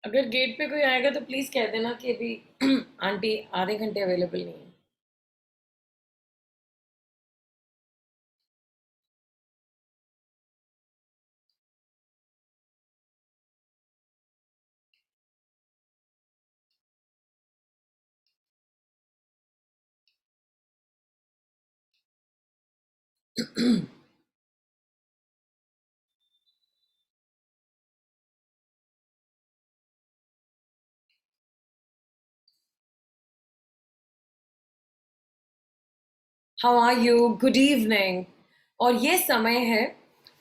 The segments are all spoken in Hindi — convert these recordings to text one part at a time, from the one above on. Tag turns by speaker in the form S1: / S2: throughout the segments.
S1: अगर गेट पे कोई आएगा तो प्लीज कह देना कि अभी आंटी आधे घंटे अवेलेबल नहीं है। How are you, good evening. और ये समय है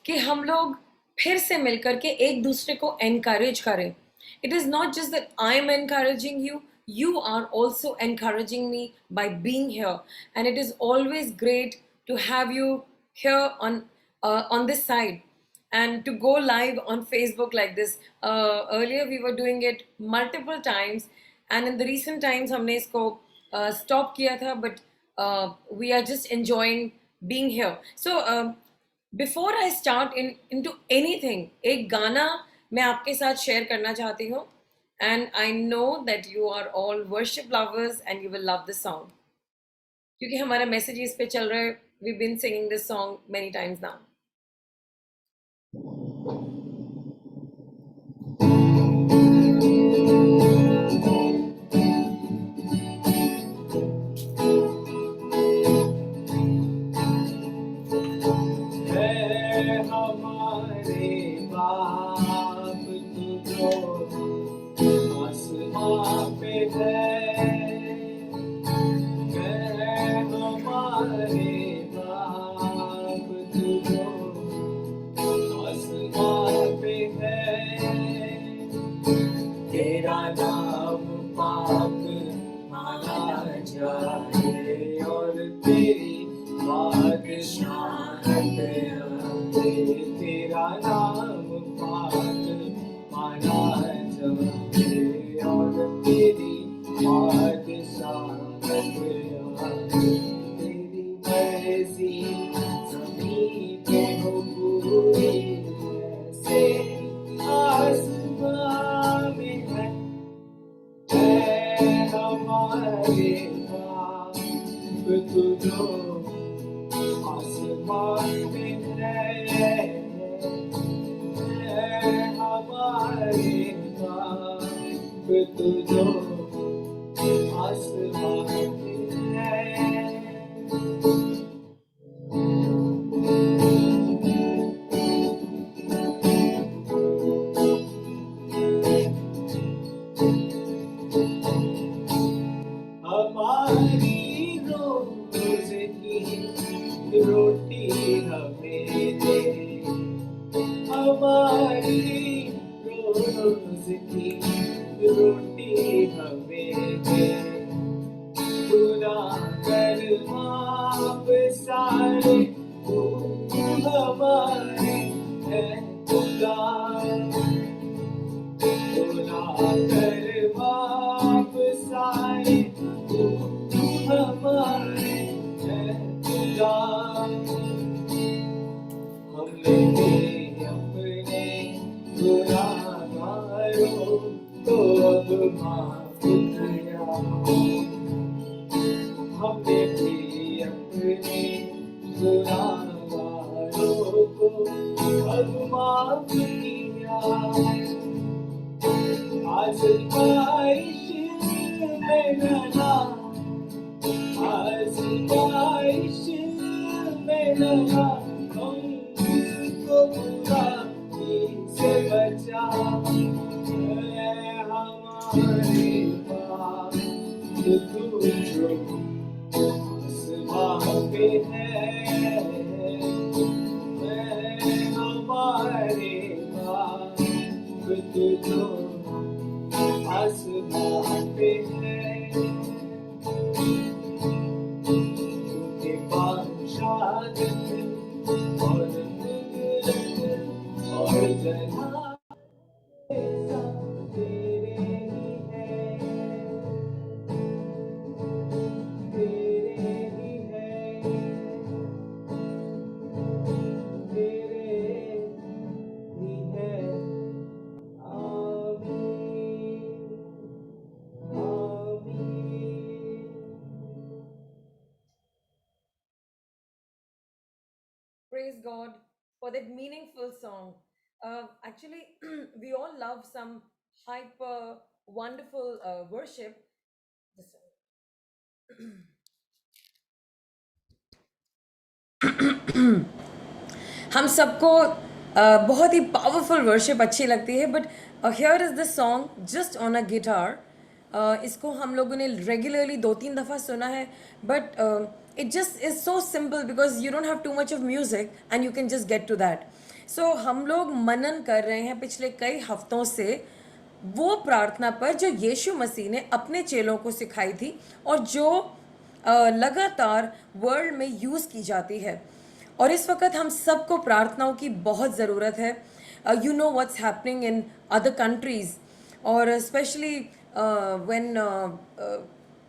S1: कि हम लोग फिर से मिलकर के एक दूसरे को एनकरेज करें। It is not just that I am encouraging you, you are also encouraging me by being here, and it is always great to have you here on this side and to go live on Facebook like this. Earlier we were doing it multiple times, and in the recent times हमने इसको stop किया था, but we are just enjoying being here. So before I start into anything, एक गाना मैं आपके साथ शेयर करना चाहती हूँ, and I know that you are all worship lovers and you will love this song क्योंकि हमारा मैसेज इस पे चल रहा है. We've been singing this song many times now.
S2: है हमारे बाप तू जो आसमां पे है हमारे बाप तू जो आसमां पे है। तेरा नाम पाक माना जाए और तेरी बादशाहत आए। तेरा नाम पाक माना जाए और तेरी बादशाहत आए। तेरी मर्जी ज़मीन पे हो पूरी ऐसे आसमां में है हमारे बाप तू जो आसमान में है हमारे बाप तू जो आसमान में है। हमारी रोज़ की रोटी हमें दे। हमारी रोज़ की रोटी हमें दे। खुदा कर माफ सारे हमारे है खुदा। खुदा कर माफ सारे हमारे है खुदा। हमने भी अपने गुनाहगारों को अब माफ किया। हमने भी अपने गुनाहगारों को अब माफ किया। आज़माइश में डला, आज़माइश में डला, हमको बुराई से बचा। हमारे पाप तू जो आसमां पे है हमारे पाप तू जो आसमां पे है। तूने बादशाहत और कुदरत और जलाल सब तेरे ही है, तेरे ही है, तेरे ही है। आमीन।
S1: God for that meaningful song. Actually, we all love some hyper wonderful worship. Just हम सबको बहुत ही पावरफुल वर्शिप अच्छी लगती है, but here is the song just on a guitar. इसको हम लोगों ने रेगुलरली 2-3 दफ़ा सुना है, but it just is so simple because you don't have too much of music and you can just get to that. So हम लोग मनन कर रहे हैं पिछले कई हफ्तों से वो प्रार्थना पर जो यीशु मसीह ने अपने चेलों को सिखाई थी और जो लगातार वर्ल्ड में यूज़ की जाती है. और इस वक्त हम सबको प्रार्थनाओं की बहुत ज़रूरत है. You know what's happening in other countries, और स्पेशली व्हेन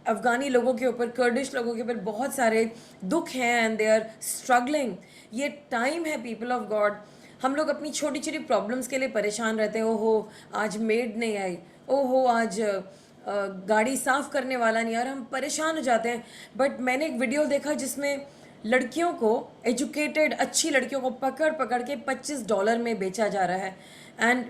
S1: अफ़गानी लोगों के ऊपर, कर्डिश लोगों के ऊपर बहुत सारे दुख हैं एंड दे आर स्ट्रगलिंग. ये टाइम है पीपल ऑफ गॉड. हम लोग अपनी छोटी छोटी प्रॉब्लम्स के लिए परेशान रहते हैं. ओहो आज मेड नहीं आई, ओहो आज गाड़ी साफ़ करने वाला नहीं, और हम परेशान हो जाते हैं. बट मैंने एक वीडियो देखा जिसमें लड़कियों को, एजुकेटेड अच्छी लड़कियों को पकड़ पकड़ के $25 में बेचा जा रहा है. And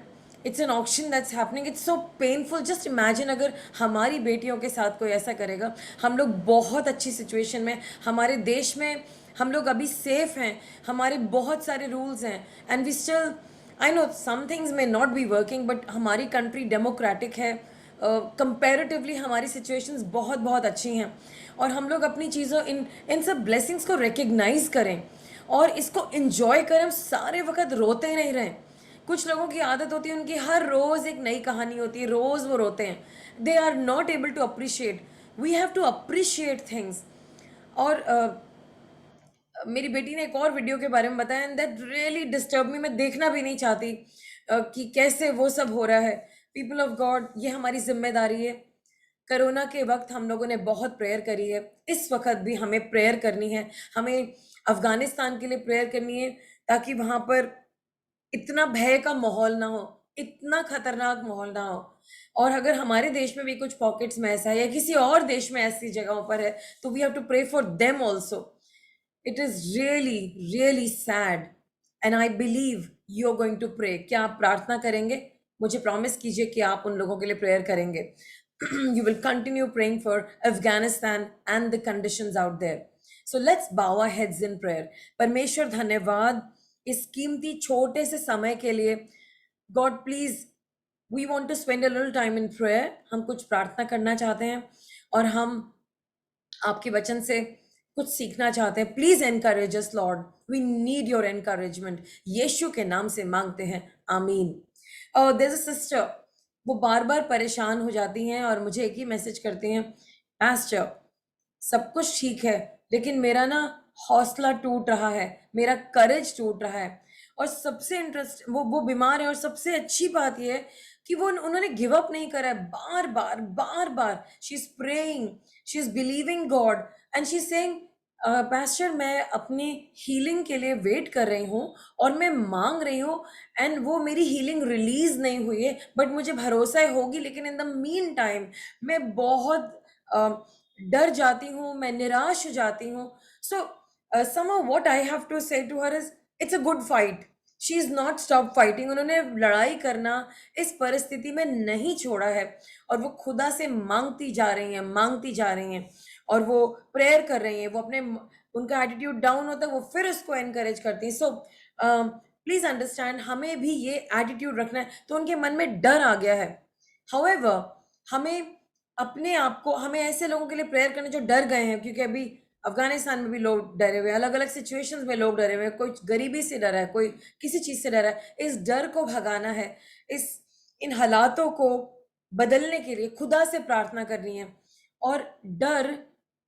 S1: it's an auction that's happening. It's so painful. Just imagine अगर हमारी बेटियों के साथ कोई ऐसा करेगा. हम लोग बहुत अच्छी सिचुएशन में, हमारे देश में हम लोग अभी सेफ हैं, हमारे बहुत सारे रूल्स हैं, and we still, I know some things may not be working, but हमारी कंट्री डेमोक्रेटिक है. कंपैरेटिवली हमारी सिचुएशंस बहुत बहुत अच्छी हैं, और हम लोग अपनी चीज़ों, इन इन सब ब्लेसिंग्स को रिकग्नाइज करें और इसको इन्जॉय करें. हम सारे वक्त रोते नहीं रहें. कुछ लोगों की आदत होती है, उनकी हर रोज़ एक नई कहानी होती है, रोज़ वो रोते हैं. They are not able to appreciate. We have to appreciate things. और मेरी बेटी ने एक और वीडियो के बारे में बताया, and that really disturb me. मैं देखना भी नहीं चाहती कि कैसे वो सब हो रहा है. पीपल ऑफ गॉड, ये हमारी जिम्मेदारी है. कोरोना के वक्त हम लोगों ने बहुत प्रेयर करी है. इस वक्त भी हमें प्रेयर करनी है. हमें अफगानिस्तान के लिए प्रेयर करनी है, ताकि वहाँ पर इतना भय का माहौल ना हो, इतना खतरनाक माहौल ना हो. और अगर हमारे देश में भी कुछ पॉकेट्स में ऐसा है या किसी और देश में ऐसी जगहों पर है, तो we have to pray for them also. It is really really sad, and I believe you are going to pray. क्या आप प्रार्थना करेंगे? मुझे प्रॉमिस कीजिए कि आप उन लोगों के लिए प्रेयर करेंगे. You will continue praying for Afghanistan and the conditions out there. So let's bow our heads in prayer. परमेश्वर धन्यवाद इस कीमती छोटे से समय के लिए. God please, we want to spend a little time in prayer. हम कुछ प्रार्थना करना चाहते हैं और हम आपके वचन से कुछ सीखना चाहते हैं. Please encourage us Lord, we need your encouragement. Yeshu के नाम से मांगते हैं, आमीन. देयर इज अ सिस्टर, वो बार बार परेशान हो जाती हैं और मुझे एक ही मैसेज करती हैं, पास्टर सब कुछ ठीक है, लेकिन मेरा ना हौसला टूट रहा है, मेरा करेज टूट रहा है. और सबसे इंटरेस्ट, वो बीमार है, और सबसे अच्छी बात ये है कि वो उन्होंने गिव अप नहीं करा है. बार बार बार बार she is praying, she is believing God, and she is saying, pastor मैं अपनी हीलिंग के लिए वेट कर रही हूँ और मैं मांग रही हूँ, एंड वो मेरी हीलिंग रिलीज नहीं हुई है, बट मुझे भरोसा है होगी. लेकिन इन द मीन टाइम मैं बहुत डर जाती हूँ, मैं निराश हो जाती हूँ. सो somehow what I have to say to her is, it's a good fight. She is not stop fighting. उन्होंने लड़ाई करना इस परिस्थिति में नहीं छोड़ा है, और वो खुदा से मांगती जा रही हैं, मांगती जा रही हैं, और वो प्रेयर कर रही हैं. वो अपने, उनका एटीट्यूड डाउन होता है, वो फिर उसको एनकरेज करती हैं. सो प्लीज अंडरस्टैंड, हमें भी ये एटीट्यूड रखना है. तो उनके मन में डर आ गया है. हाउएवर, हमें अपने आप को, हमें ऐसे लोगों के लिए प्रेयर करने जो डर गए हैं, क्योंकि अभी अफगानिस्तान में भी लोग डरे हुए हैं, अलग अलग सिचुएशंस में लोग डरे हुए हैं. कोई गरीबी से डरा है, कोई किसी चीज से डरा है. इस डर को भगाना है, इन हालातों को बदलने के लिए खुदा से प्रार्थना करनी है. और डर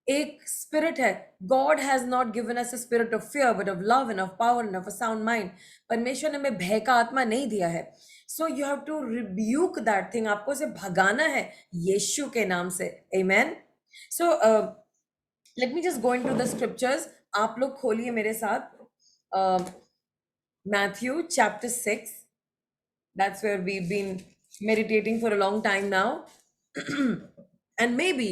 S1: एक स्पिरिट है. God has not given us a spirit of fear, but of love and of power and of a sound mind. परमेश्वर ने हमें भय का आत्मा नहीं दिया है. So you have to rebuke that thing. आपको उसे भगाना है यीशु के नाम से. Amen. So let me just go into the scriptures. आप लोग खोलिए मेरे साथ Matthew chapter 6. That's where we've been meditating for a long time now. And maybe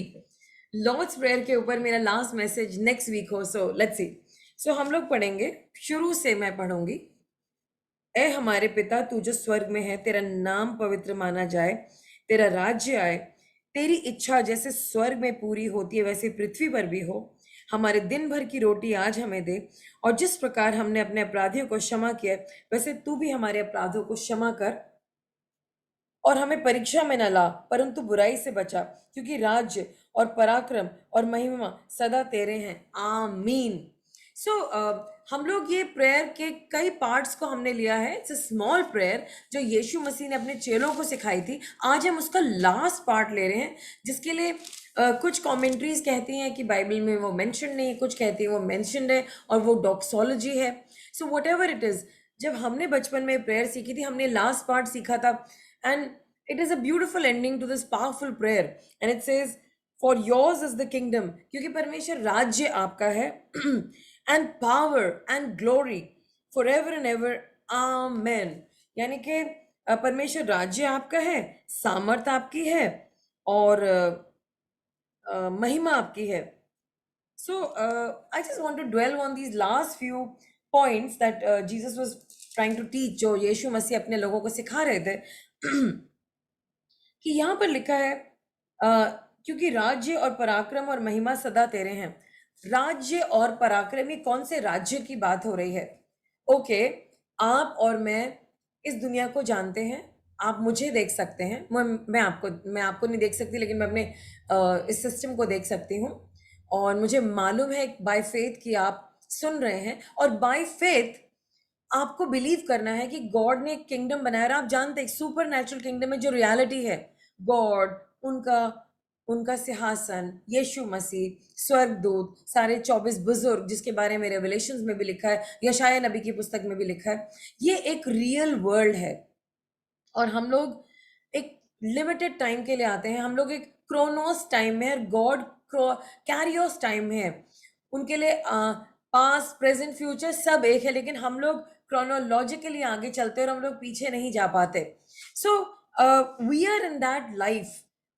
S1: Lord's Prayer के ऊपर मेरा last message next week हो. So let's see. सो हम लोग पढ़ेंगे, शुरू से मैं पढ़ूंगी। ऐ हमारे पिता, तू जो स्वर्ग में है, तेरा नाम पवित्र माना जाए, तेरा राज्य आए, तेरी इच्छा जैसे स्वर्ग में पूरी होती है वैसे पृथ्वी पर भी हो। हमारे दिन भर की रोटी आज हमें दे, और जिस प्रकार हमने अपने अपराधियों को क्षमा किया वैसे तू भी हमारे अपराधों को क्षमा कर, और हमें परीक्षा में न ला परंतु बुराई से बचा, क्योंकि राज्य और पराक्रम और महिमा सदा तेरे हैं, आमीन। सो हम लोग ये प्रेयर के कई पार्ट्स को हमने लिया है। इट्स अ स्मॉल प्रेयर जो यीशु मसीह ने अपने चेलों को सिखाई थी। आज हम उसका लास्ट पार्ट ले रहे हैं, जिसके लिए कुछ कमेंट्रीज कहती हैं कि बाइबल में वो मेंशन नहीं है, कुछ कहती है वो मेंशनड है और वो डॉक्सोलॉजी है। So what ever it is, जब हमने बचपन में प्रेयर सीखी थी हमने लास्ट पार्ट सीखा था, and it is a beautiful ending to this powerful prayer, and it says for yours is the kingdom, क्योंकि परमेश्वर राज्य आपका है and power and glory forever and ever, amen। यानी कि परमेश्वर राज्य आपका है, सामर्थ आपकी है, और महिमा आपकी है। So I just want to dwell on these last few points that Jesus was trying to teach, जो यीशु मसीह अपने लोगों को सिखा रहे थे। कि यहाँ पर लिखा है क्योंकि राज्य और पराक्रम और महिमा सदा तेरे हैं। राज्य और पराक्रम, ये कौन से राज्य की बात हो रही है? ओके, आप और मैं इस दुनिया को जानते हैं, आप मुझे देख सकते हैं, मैं आपको नहीं देख सकती, लेकिन मैं अपने इस सिस्टम को देख सकती हूँ, और मुझे मालूम है बाय फेथ कि आप सुन रहे हैं, और बाय फेथ आपको बिलीव करना है कि गॉड ने एक किंगडम बनाया। और आप जानते हैं सुपर नेचुरल किंगडम में जो रियलिटी है, गॉड, उनका उनका सिंहासन, यीशु मसीह, स्वर्गदूत, सारे 24 बुजुर्ग, जिसके बारे में रेवलेशंस में भी लिखा है, यशाया नबी की पुस्तक में भी लिखा है, ये एक रियल वर्ल्ड है। और हम लोग एक लिमिटेड टाइम के लिए आते हैं, हम लोग एक क्रोनोस टाइम में है, गॉड कैरियोस टाइम में है। उनके लिए पास्ट प्रेजेंट फ्यूचर सब एक है, लेकिन हम लोग क्रोनोलॉजिकली आगे चलते हैं और हम लोग पीछे नहीं जा पाते। So we are in that life,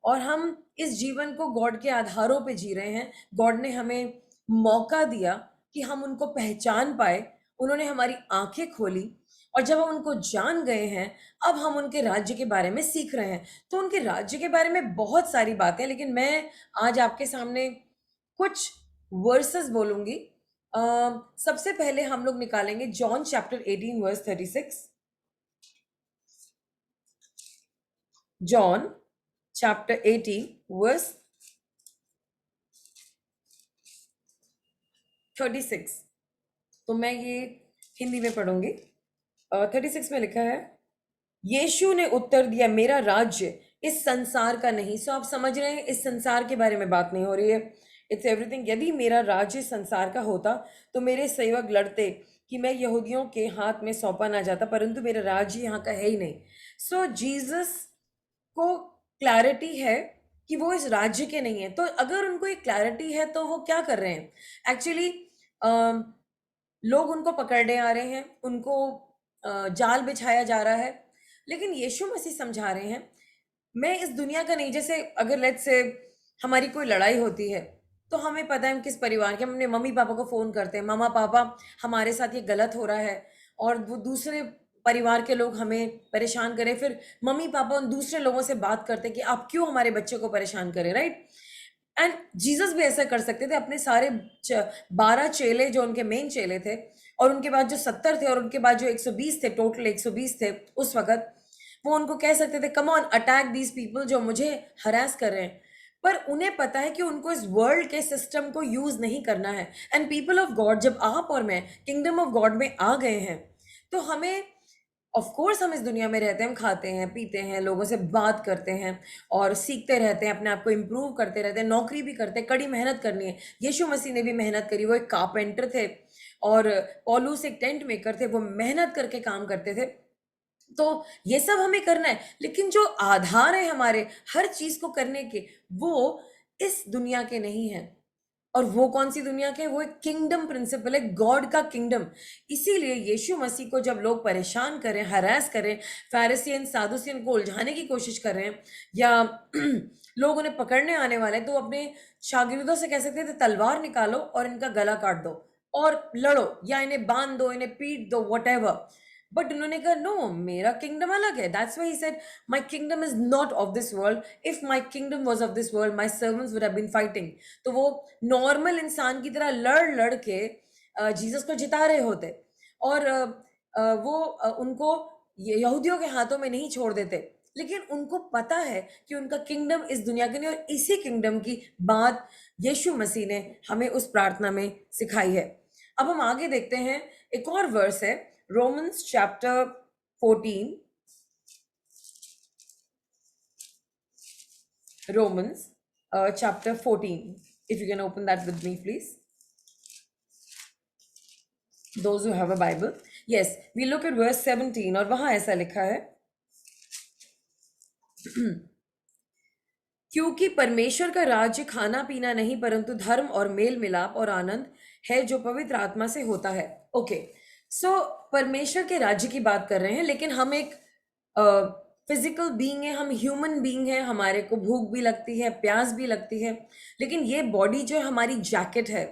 S1: और हम इस जीवन को गॉड के आधारों पे जी रहे हैं। गॉड ने हमें मौका दिया कि हम उनको पहचान पाए, उन्होंने हमारी आंखें खोली, और जब हम उनको जान गए हैं अब हम उनके राज्य के बारे में सीख रहे हैं। तो उनके राज्य के बारे में बहुत सारी बातें, लेकिन मैं आज आपके सामने कुछ वर्सेस बोलूंगी। सबसे पहले हम लोग निकालेंगे John chapter 18 verse 36। John chapter 18 verse 36। तो मैं ये हिंदी में पढ़ूंगी। 36 में लिखा है, यीशु ने उत्तर दिया, मेरा राज्य इस संसार का नहीं। सो आप समझ रहे हैं, इस संसार के बारे में बात नहीं हो रही है, इट्स एवरीथिंग। यदि मेरा राज्य इस संसार का होता तो मेरे सेवक लड़ते कि मैं यहूदियों के हाथ में सौंपा ना जाता, परंतु मेरा राज्य यहाँ का है ही नहीं। सो जीसस को क्लैरिटी है कि वो इस राज्य के नहीं है। तो अगर उनको एक क्लैरिटी है तो वो क्या कर रहे हैं? एक्चुअली लोग उनको पकड़ने आ रहे हैं, उनको जाल बिछाया जा रहा है, लेकिन यीशु मसीह समझा रहे हैं, मैं इस दुनिया का नहीं। जैसे अगर लेट्स से हमारी कोई लड़ाई होती है, तो हमें पता है हम किस परिवार के, हम अपने मम्मी पापा को फ़ोन करते हैं, मामा पापा हमारे साथ ये गलत हो रहा है, और वो दूसरे परिवार के लोग हमें परेशान करें, फिर मम्मी पापा उन दूसरे लोगों से बात करते हैं कि आप क्यों हमारे बच्चे को परेशान करें, राइट? एंड जीसस भी ऐसा कर सकते थे। अपने सारे 12 चेले जो उनके मेन चेले थे, और उनके बाद जो 70 थे, और उनके बाद जो 120 थे, टोटल 120 थे उस वक्त, वो उनको कह सकते थे come on attack these people जो मुझे हरास कर रहे हैं। पर उन्हें पता है कि उनको इस वर्ल्ड के सिस्टम को यूज नहीं करना है। एंड पीपल ऑफ गॉड, जब आप और मैं किंगडम ऑफ गॉड में आ गए हैं, तो हमें, ऑफ कोर्स हम इस दुनिया में रहते हैं, हम खाते हैं, पीते हैं, लोगों से बात करते हैं, और सीखते रहते हैं, अपने आप को इम्प्रूव करते रहते हैं, नौकरी भी करते हैं, कड़ी मेहनत करनी है। यीशु मसीह ने भी मेहनत करी, वो एक कारपेंटर थे, और पौलुस एक टेंट मेकर थे, वो मेहनत करके काम करते थे। तो ये सब हमें करना है, लेकिन जो आधार है हमारे हर चीज को करने के, वो इस दुनिया के नहीं है। और वो कौन सी दुनिया के? वो एक किंगडम प्रिंसिपल है, गॉड का किंगडम। इसीलिए यीशु मसीह को जब लोग परेशान करें, हरास करें, फैरिसियन सादुसियन को उलझाने की कोशिश कर रहे हैं, या लोग उन्हें पकड़ने आने वाले हैं, तो अपने शागिर्दों से कह सकते थे तलवार निकालो और इनका गला काट दो, और लड़ो या इन्हें बांध दो, इन्हें पीट दो, वट एवर। बट उन्होंने कहा नो, मेरा किंगडम अलग है। That's why he said my kingdom is not of this world. If my kingdom was of this world my servants would have been fighting. तो वो नॉर्मल इंसान की तरह लड़ लड़ के जीसस को जिता रहे होते, और वो उनको यहूदियों के हाथों में नहीं छोड़ देते। लेकिन उनको पता है कि उनका किंगडम इस दुनिया के नहीं, और इसी किंगडम की बात यीशु मसीह ने हमें उस प्रार्थना में सिखाई है। अब हम आगे देखते हैं, एक और वर्स है, Romans chapter 14। Romans chapter 14. If you can open that with me, please. Those who have a Bible. Yes, we look at verse 17 और वहां ऐसा लिखा है, क्योंकि परमेश्वर का राज्य खाना पीना नहीं परंतु धर्म और मेल मिलाप और आनंद है जो पवित्र आत्मा से होता है। ओके, सो परमेश्वर के राज्य की बात कर रहे हैं, लेकिन हम एक फिजिकल बीइंग है, हम ह्यूमन बीइंग है, हमारे को भूख भी लगती है, प्यास भी लगती है, लेकिन ये बॉडी जो है हमारी जैकेट है,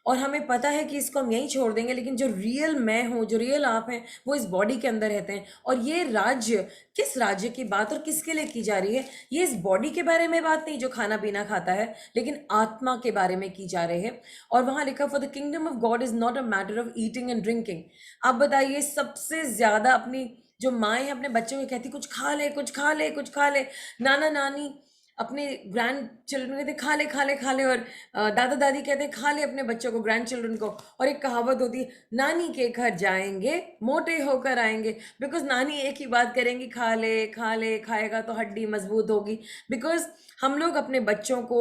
S1: और हमें पता है कि इसको हम यहीं छोड़ देंगे, लेकिन जो रियल मैं हूँ, जो रियल आप हैं, वो इस बॉडी के अंदर रहते हैं। और ये राज्य, किस राज्य की बात और किसके लिए की जा रही है? ये इस बॉडी के बारे में बात नहीं जो खाना पीना खाता है, लेकिन आत्मा के बारे में की जा रही है। और वहां लिखा, for the kingdom of God is not a matter of eating and drinking. आप बताइए, सबसे ज्यादा अपनी जो माएँ हैं अपने बच्चों को कहती कुछ खा ले, कुछ खा ले, कुछ खा ले। नाना नानी अपने ग्रैंड चिल्ड्रन कहते खा ले खा ले खा ले, और दादा दादी कहते खा ले अपने बच्चों को, ग्रैंड चिल्ड्रन को। और एक कहावत होती है, नानी के घर जाएंगे मोटे होकर आएंगे। बिकॉज नानी एक ही बात करेंगी, खा ले खा ले, खाएगा तो हड्डी मजबूत होगी। बिकॉज हम लोग अपने बच्चों को,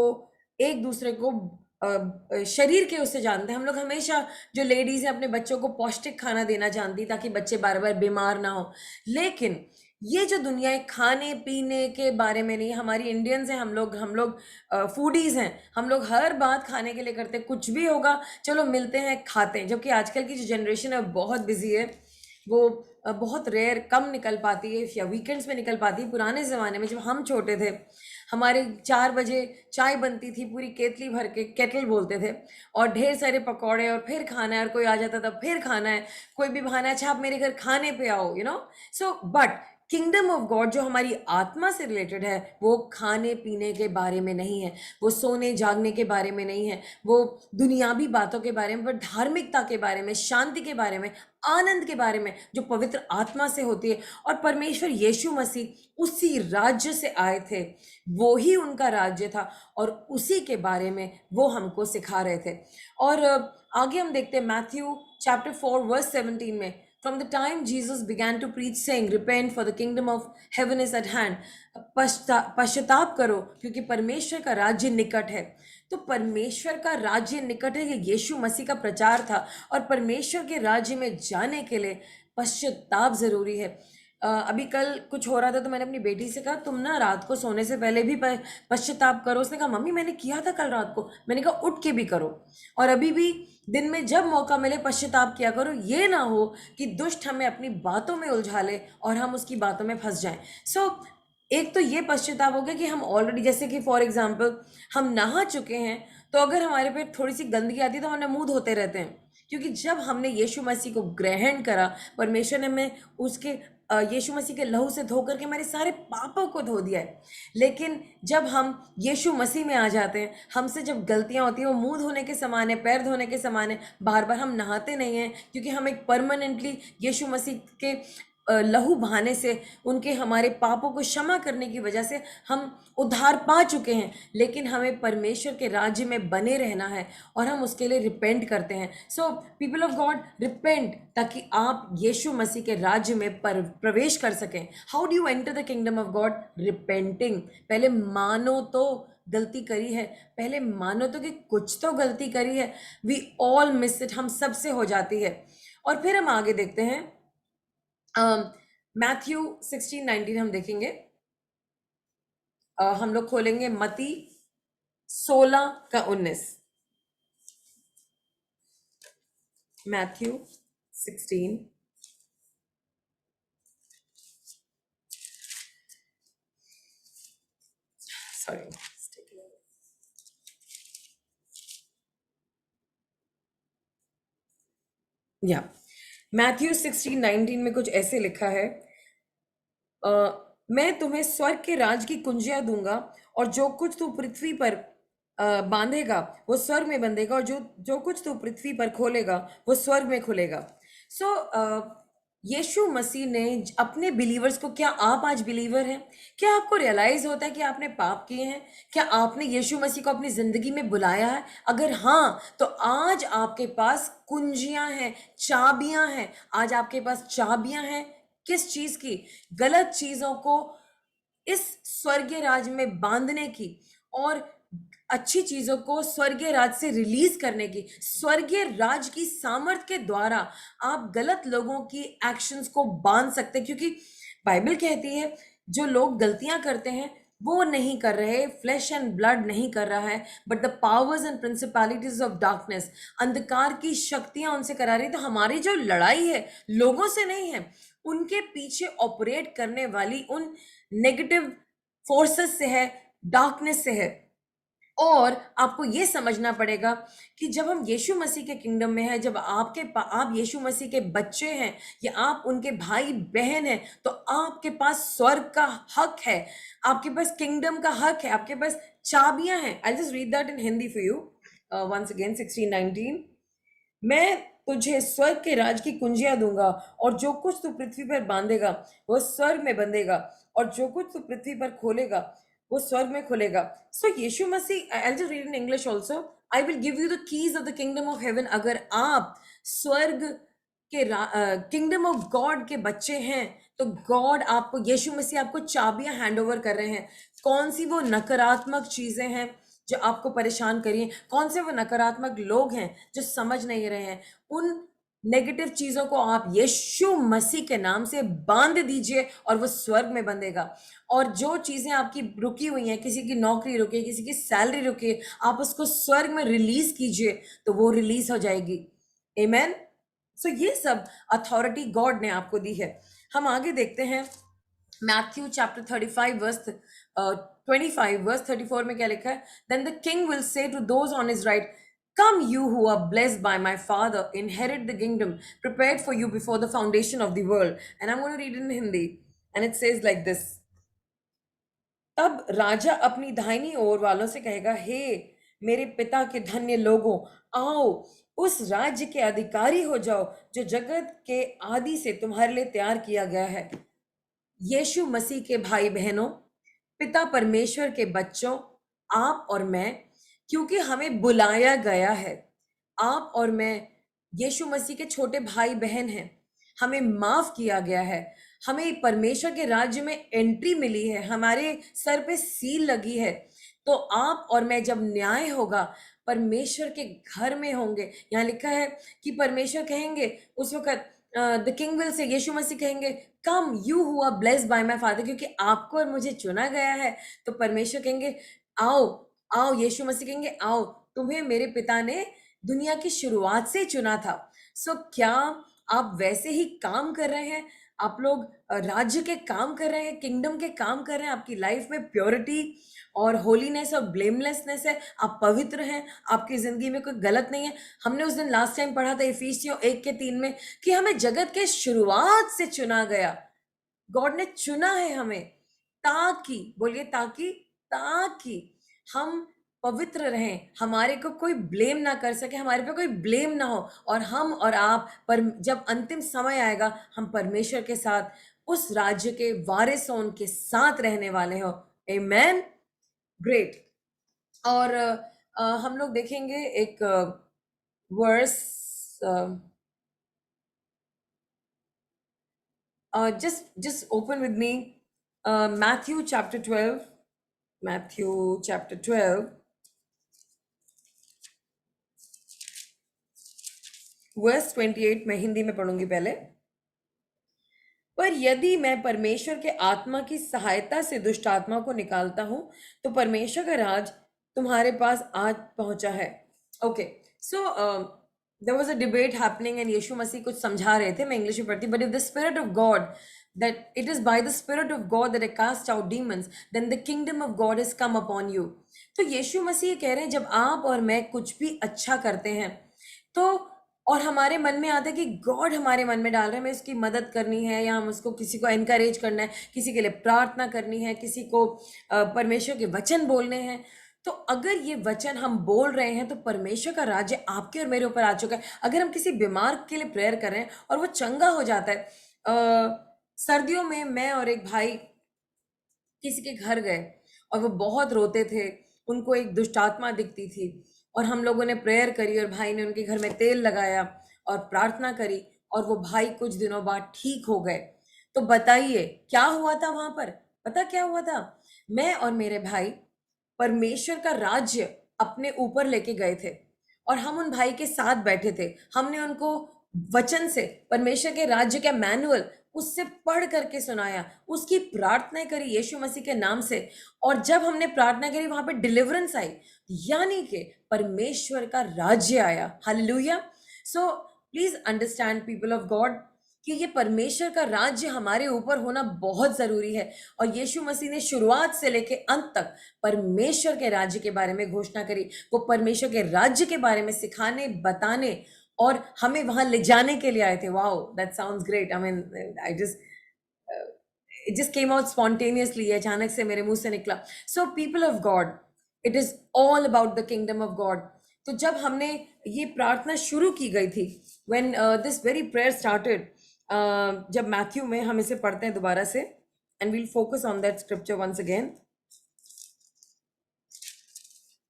S1: एक दूसरे को शरीर के उससे जानते हैं। हम लोग हमेशा, जो लेडीज हैं, अपने बच्चों को पौष्टिक खाना देना जानती, ताकि बच्चे बार बार बीमार ना हो। लेकिन ये जो दुनिया है खाने पीने के बारे में नहीं। हमारी इंडियंस हैं, हम लोग फूडीज हैं, हम लोग हर बात खाने के लिए करते हैं। कुछ भी होगा चलो मिलते हैं खाते हैं। जबकि आजकल की जो जनरेशन है बहुत बिजी है, वो बहुत रेयर, कम निकल पाती है या वीकेंड्स में निकल पाती है। पुराने ज़माने में जब हम छोटे थे, हमारे 4 बजे चाय बनती थी, पूरी केतली भर के, केटल बोलते थे, और ढेर सारे पकौड़े, और फिर खाना है, और कोई आ जाता था फिर खाना है, कोई भी बहाना, अच्छा आप मेरे घर खाने पे आओ, you know. So but kingdom of God जो हमारी आत्मा से रिलेटेड है, वो खाने पीने के बारे में नहीं है, वो सोने जागने के बारे में नहीं है, वो दुनियावी बातों के बारे में, पर धार्मिकता के बारे में, शांति के बारे में, आनंद के बारे में, जो पवित्र आत्मा से होती है। और परमेश्वर यीशु मसीह उसी राज्य से आए थे, वो ही उनका राज्य था, और उसी के बारे में वो हमको सिखा रहे थे। और आगे हम देखते हैं मैथ्यू चैप्टर 4 वर्स 17 में, From the time Jesus began to preach, saying, Repent, for the kingdom of heaven is at hand. पश्चाताप करो, क्योंकि परमेश्वर का राज्य निकट है। तो परमेश्वर का राज्य निकट है, ये यीशु मसीह का प्रचार था। और परमेश्वर के राज्य में जाने के लिए पश्चाताप जरूरी है। अभी कल कुछ हो रहा था, तो मैंने अपनी बेटी से कहा, तुम ना रात को सोने से पहले भी पश्चाताप करो। उसने कहा, मम्मी मैंने किया था कल रात को। मैंने कहा, उठ के भी करो, और अभी भी दिन में जब मौका मिले पश्चाताप किया करो। ये ना हो कि दुष्ट हमें अपनी बातों में उलझा ले और हम उसकी बातों में फंस जाएं। सो एक तो ये पश्चाताप हो गया कि हम ऑलरेडी, जैसे कि फॉर एग्जाम्पल हम नहा चुके हैं, तो अगर हमारे पे थोड़ी सी गंदगी आती है तो हम अपना मुंह धोते रहते हैं, क्योंकि जब हमने यीशु मसीह को ग्रहण करा, परमेश्वर ने हमें उसके यीशु मसीह के लहू से धो करके हमारे सारे पापों को धो दिया है। लेकिन जब हम यीशु मसीह में आ जाते हैं, हमसे जब गलतियां होती हैं, वो मुंह धोने के समान है, पैर धोने के समान है। बार बार हम नहाते नहीं हैं, क्योंकि हम एक परमानेंटली यीशु मसीह के लहू बहाने से, उनके हमारे पापों को क्षमा करने की वजह से हम उद्धार पा चुके हैं। लेकिन हमें परमेश्वर के राज्य में बने रहना है, और हम उसके लिए रिपेंट करते हैं। So people of God, repent, ताकि आप यीशु मसीह के राज्य में प्रवेश कर सकें। How do you enter the kingdom of God? Repenting. पहले मानो तो गलती करी है, पहले मानो तो कि कुछ तो गलती करी है। वी ऑल मिस इट, हम सबसे हो जाती है। और फिर हम आगे देखते हैं, मैथ्यू 16:19 हम देखेंगे। हम लोग खोलेंगे मती 16 का 19। मैथ्यू 16, सॉरी, या मैथ्यू 16:19 में कुछ ऐसे लिखा है, मैं तुम्हें स्वर्ग के राज की कुंजियां दूंगा, और जो कुछ तू पृथ्वी पर बांधेगा वो स्वर्ग में बंधेगा, और जो जो कुछ तू पृथ्वी पर खोलेगा वो स्वर्ग में खुलेगा। सो यीशु मसीह ने अपने बिलीवर्स को, क्या आप आज बिलीवर हैं? क्या आपको रियलाइज होता है कि आपने पाप किए हैं? क्या आपने यीशु मसीह को अपनी जिंदगी में बुलाया है? अगर हाँ, तो आज आपके पास कुंजियां हैं, चाबियां हैं। आज आपके पास चाबियां हैं किस चीज की? गलत चीजों को इस स्वर्गीय राज में बांधने की, और अच्छी चीजों को स्वर्गीय राज से रिलीज करने की। स्वर्गीय राज की सामर्थ के द्वारा आप गलत लोगों की एक्शंस को बांध सकते हैं, क्योंकि बाइबल कहती है जो लोग गलतियां करते हैं वो नहीं कर रहे, फ्लैश एंड ब्लड नहीं कर रहा है, but the powers and principalities of darkness, अंधकार की शक्तियां उनसे करा रही। तो हमारी जो लड़ाई है लोगों से नहीं है, उनके पीछे ऑपरेट करने वाली उन नेगेटिव फोर्सेस से है, डार्कनेस से है। और आपको ये समझना पड़ेगा कि जब हम यीशु मसीह के किंगडम में हैं, जब आप यीशु मसीह के बच्चे हैं या आप उनके भाई बहन हैं, तो आपके पास स्वर्ग का हक है, आपके पास किंगडम का हक है, आपके पास चाबियां हैं। I just read that in Hindi for you once again 16:19। मैं तुझे स्वर्ग के राज की कुंजियां दूंगा, और जो कुछ तू पृथ्वी पर बांधेगा वो स्वर्ग में बंधेगा, और जो कुछ तू पृथ्वी पर खोलेगा वो स्वर्ग में खुलेगा। So Yeshu Masih, I just read in English also, I will give you the keys of the kingdom of heaven. अगर आप स्वर्ग के किंगडम ऑफ गॉड के बच्चे हैं, तो गॉड आपको, यीशु मसीह आपको चाबियां हैंड ओवर कर रहे हैं। कौन सी वो नकारात्मक चीजें हैं जो आपको परेशान करिए, कौन से वो नकारात्मक लोग हैं जो समझ नहीं रहे हैं, उन नेगेटिव चीजों को आप यीशु मसीह के नाम से बांध दीजिए और वो स्वर्ग में बंधेगा। और जो चीजें आपकी रुकी हुई हैं, किसी की नौकरी रुकी है, किसी की सैलरी रुकी है, आप उसको स्वर्ग में रिलीज कीजिए तो वो रिलीज हो जाएगी। आमेन। सो ये सब अथॉरिटी गॉड ने आपको दी है। हम आगे देखते हैं, मैथ्यू चैप्टर 35 वर्स 25 वर्स 34 में क्या लिखा है? Then the king will say to those on his right, come you who are blessed by my father, inherit the kingdom prepared for you before the foundation of the world. And I'm going to read it in Hindi, and it says like this: तब राजा अपनी दाहिनी ओर वालों से कहेगा, हे मेरे पिता के धन्य लोगों, आओ उस राज्य के अधिकारी हो जाओ जो जगत के आदि से तुम्हारे लिए तैयार किया गया है। यीशु मसीह के भाई बहनों, पिता परमेश्वर के बच्चों, आप और मैं, क्योंकि हमें बुलाया गया है, आप और मैं यीशु मसीह के छोटे भाई बहन हैं, हमें माफ किया गया है, हमें परमेश्वर के राज्य में एंट्री मिली है, हमारे सर पे सील लगी है। तो आप और मैं जब न्याय होगा परमेश्वर के घर में होंगे। यहाँ लिखा है कि परमेश्वर कहेंगे उस वक्त, द किंग विल से, यीशु मसीह कहेंगे, come you who are blessed by my father, क्योंकि आपको और मुझे चुना गया है। तो परमेश्वर कहेंगे, आओ आओ, यीशु मसीह कहेंगे, आओ, तुम्हें मेरे पिता ने दुनिया की शुरुआत से चुना था। सो क्या आप वैसे ही काम कर रहे हैं? आप लोग राज्य के काम कर रहे हैं, किंगडम के काम कर रहे हैं, आपकी लाइफ में प्योरिटी और होलीनेस और ब्लेमलेसनेस है, आप पवित्र हैं, आपकी जिंदगी में कोई गलत नहीं है। हमने उस दिन लास्ट टाइम पढ़ा था इफिसियों 1:3 में कि हमें जगत के शुरुआत से चुना गया। गॉड ने चुना है हमें, ताकि, बोलिए ताकि, ताकि हम पवित्र रहें, हमारे को कोई ब्लेम ना कर सके, हमारे पे कोई ब्लेम ना हो, और हम और आप पर जब अंतिम समय आएगा हम परमेश्वर के साथ उस राज्य के वारिस हों, उनके साथ रहने वाले हो। आमेन। ग्रेट। और हम लोग देखेंगे एक verse, just open with me Matthew chapter 12. Matthew chapter 12 verse 28 मैं हिंदी में पढ़ूंगी पहले। पर यदि मैं परमेश्वर के आत्मा की सहायता से दुष्ट आत्मा को निकालता हूं, तो परमेश्वर का राज तुम्हारे पास आज पहुंचा है। Okay, so there was a debate happening and Yeshu Masih कुछ समझा रहे थे, मैं इंग्लिश में पढ़ती, but if the spirit of God, that it is by the spirit of God that I cast out demons, then the kingdom of God has come upon you. तो यीशु मसीह कह रहे हैं जब आप और मैं कुछ भी अच्छा करते हैं, तो और हमारे मन में आता है कि गॉड हमारे मन में डाल रहा है, हमें उसकी मदद करनी है या हम उसको किसी को एनकरेज करना है, किसी के लिए प्रार्थना करनी है, किसी को परमेश्वर के वचन बोलने हैं। तो अगर ये वचन हम बोल रहे हैं तो परमेश्वर का राज्य आपके और मेरे ऊपर आ चुका है। अगर हम किसी बीमार के लिए प्रेयर कर रहे हैं और वो चंगा हो जाता है, सर्दियों में मैं और एक भाई किसी के घर गए और वो बहुत रोते थे, उनको एक दुष्ट आत्मा दिखती थी और हम लोगों ने प्रेयर करी और भाई ने उनके घर में तेल लगाया और प्रार्थना करी और वो भाई कुछ दिनों बाद ठीक हो गए। तो बताइए क्या हुआ था वहां पर? पता क्या हुआ था? मैं और मेरे भाई परमेश्वर का राज्य अपने ऊपर लेके गए थे और हम उन भाई के साथ बैठे थे। हमने उनको वचन से परमेश्वर के राज्य का मैनुअल उससे पढ़ करके सुनाया, उसकी प्रार्थना करी यीशु मसीह के नाम से। और जब हमने प्रार्थना करी वहां पे डिलीवरेंस आई, यानी कि परमेश्वर का राज्य आया। Hallelujah. So please understand people of God कि ये परमेश्वर का राज्य हमारे ऊपर होना बहुत जरूरी है। और यीशु मसीह ने शुरुआत से लेके अंत तक परमेश्वर के राज्य के बारे में घोषणा करी। वो परमेश्वर के राज्य के बारे में सिखाने, बताने और हमें वहां ले जाने के लिए आए थे। Wow, that sounds great. I mean I just it just came out spontaneously, अचानक से मेरे मुंह से निकला। So people of God, it is all about the kingdom of God. तो जब हमने ये प्रार्थना शुरू की गई थी, when this very prayer started, जब मैथ्यू में हम इसे पढ़ते हैं दोबारा से, and we'll focus on that scripture once again.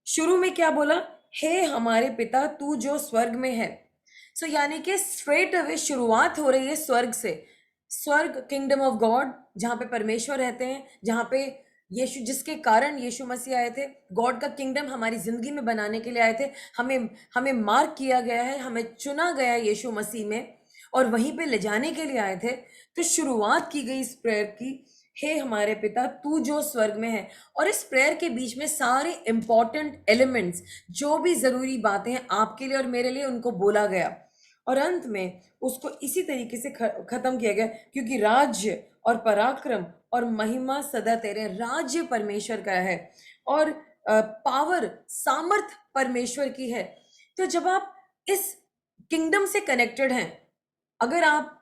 S1: शुरू में क्या बोला? हे हमारे पिता तू जो स्वर्ग में है। सो यानी कि स्ट्रेट अवे शुरुआत हो रही है स्वर्ग से। स्वर्ग, किंगडम ऑफ गॉड, जहां पे परमेश्वर रहते हैं, जहां पे यीशु, जिसके कारण यीशु मसीह आए थे, गॉड का किंगडम हमारी जिंदगी में बनाने के लिए आए थे। हमें हमें मार्क किया गया है, हमें चुना गया है यीशु मसीह में और वहीं पे ले जाने के लिए आए थे। तो शुरुआत की गई इस प्रेयर की, हे हमारे पिता तू जो स्वर्ग में है। और इस प्रेयर के बीच में सारे इंपॉर्टेंट एलिमेंट्स, जो भी जरूरी बातें हैं आपके लिए और मेरे लिए, उनको बोला गया और अंत में उसको इसी तरीके से खत्म किया गया, क्योंकि राज्य और पराक्रम और महिमा सदा तेरे। राज्य परमेश्वर का है और पावर, सामर्थ परमेश्वर की है। तो जब आप इस किंगडम से कनेक्टेड हैं, अगर आप